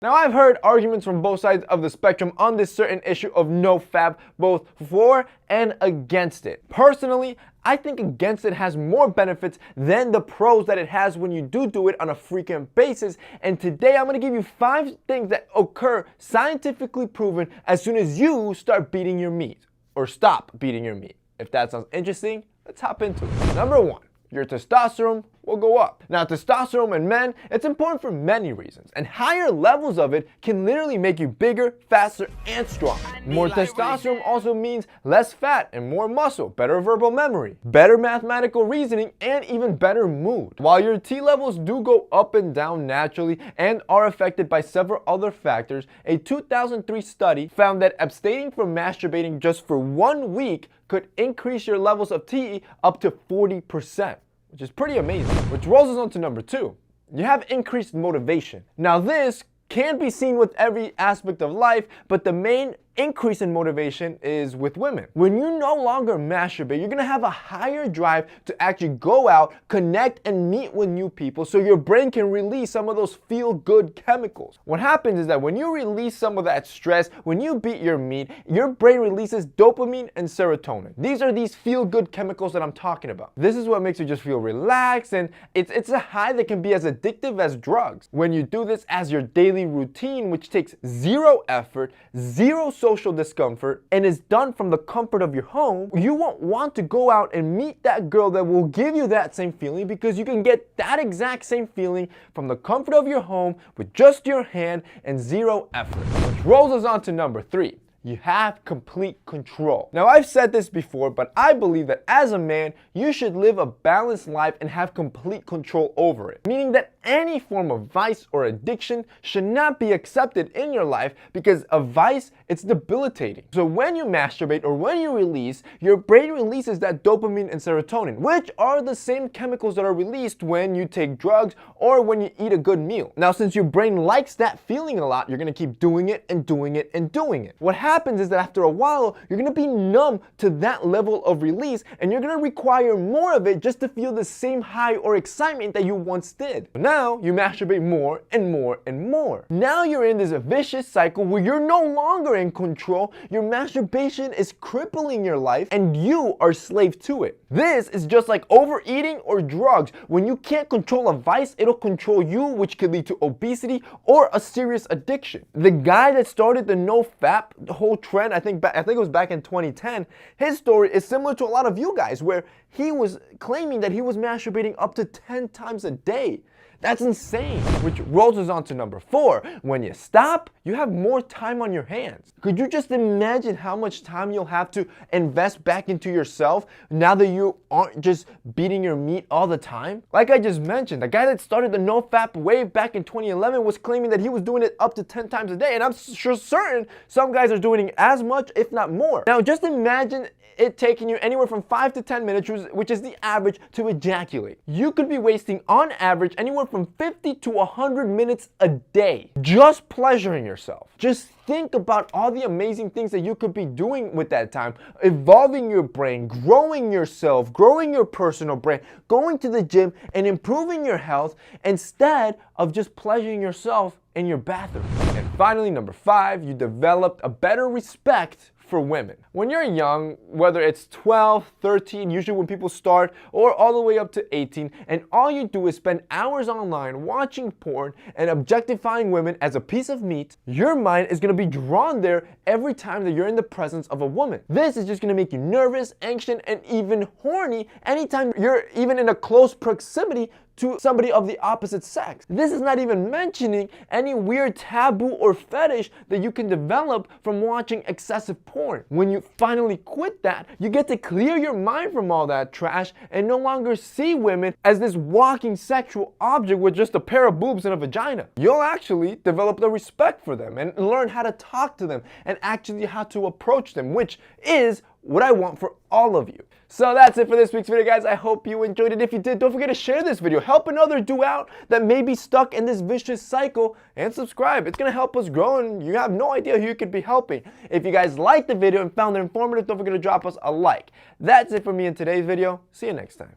Now, I've heard arguments from both sides of the spectrum on this certain issue of nofap, both for and against it. Personally, I think against it has more benefits than the pros that it has when you do it on a frequent basis. And today I'm going to give you 5 things that occur scientifically proven as soon as you start beating your meat, or stop beating your meat. If that sounds interesting, let's hop into it. Number 1. Your testosterone will go up. Now, testosterone in men, it's important for many reasons, and higher levels of it can literally make you bigger, faster, and stronger. More testosterone also means less fat and more muscle, better verbal memory, better mathematical reasoning, and even better mood. While your T levels do go up and down naturally and are affected by several other factors, a 2003 study found that abstaining from masturbating just for 1 week could increase your levels of T up to 40%. Which is pretty amazing. Which rolls us on to number 2. You have increased motivation. Now, this can be seen with every aspect of life, but the main increase in motivation is with women. When you no longer masturbate, you're gonna have a higher drive to actually go out, connect, and meet with new people so your brain can release some of those feel-good chemicals. What happens is that when you release some of that stress, when you beat your meat, your brain releases dopamine and serotonin. These are these feel-good chemicals that I'm talking about. This is what makes you just feel relaxed, and it's a high that can be as addictive as drugs. When you do this as your daily routine, which takes zero effort, zero social discomfort, and is done from the comfort of your home, you won't want to go out and meet that girl that will give you that same feeling, because you can get that exact same feeling from the comfort of your home with just your hand and zero effort. Which rolls us on to number 3. You have complete control. Now, I've said this before, but I believe that as a man, you should live a balanced life and have complete control over it. Meaning that any form of vice or addiction should not be accepted in your life, because a vice, it's debilitating. So when you masturbate or when you release, your brain releases that dopamine and serotonin, which are the same chemicals that are released when you take drugs or when you eat a good meal. Now, since your brain likes that feeling a lot, you're gonna keep doing it and doing it and doing it. What happens is that after a while, you're gonna be numb to that level of release, and you're gonna require more of it just to feel the same high or excitement that you once did. Now you masturbate more and more and more. Now you're in this vicious cycle where you're no longer in control. Your masturbation is crippling your life, and you are slave to it. This is just like overeating or drugs. When you can't control a vice, it'll control you, which could lead to obesity or a serious addiction. The guy that started the nofap whole trend, I think it was back in 2010, his story is similar to a lot of you guys, where he was claiming that he was masturbating up to 10 times a day. That's insane. Which rolls us on to number 4. When you stop, you have more time on your hands. Could you just imagine how much time you'll have to invest back into yourself now that you aren't just beating your meat all the time? Like I just mentioned, the guy that started the nofap wave back in 2011 was claiming that he was doing it up to 10 times a day, and I'm sure certain some guys are doing as much, if not more. Now, just imagine it taking you anywhere from 5 to 10 minutes, which is the average, to ejaculate. You could be wasting, on average, anywhere from 50 to 100 minutes a day just pleasuring yourself. Just think about all the amazing things that you could be doing with that time, evolving your brain, growing yourself, growing your personal brand, going to the gym, and improving your health instead of just pleasuring yourself in your bathroom. And finally, number 5, you developed a better respect for women. When you're young, whether it's 12, 13, usually when people start, or all the way up to 18, and all you do is spend hours online watching porn and objectifying women as a piece of meat, your mind is going to be drawn there every time that you're in the presence of a woman. This is just going to make you nervous, anxious, and even horny anytime you're even in a close proximity to somebody of the opposite sex. This is not even mentioning any weird taboo or fetish that you can develop from watching excessive porn. When you finally quit that, you get to clear your mind from all that trash and no longer see women as this walking sexual object with just a pair of boobs and a vagina. You'll actually develop the respect for them and learn how to talk to them and actually how to approach them, which is what I want for all of you. So that's it for this week's video, guys. I hope you enjoyed it. If you did, don't forget to share this video. Help another dude out that may be stuck in this vicious cycle, and subscribe. It's going to help us grow, and you have no idea who you could be helping. If you guys liked the video and found it informative, don't forget to drop us a like. That's it for me in today's video. See you next time.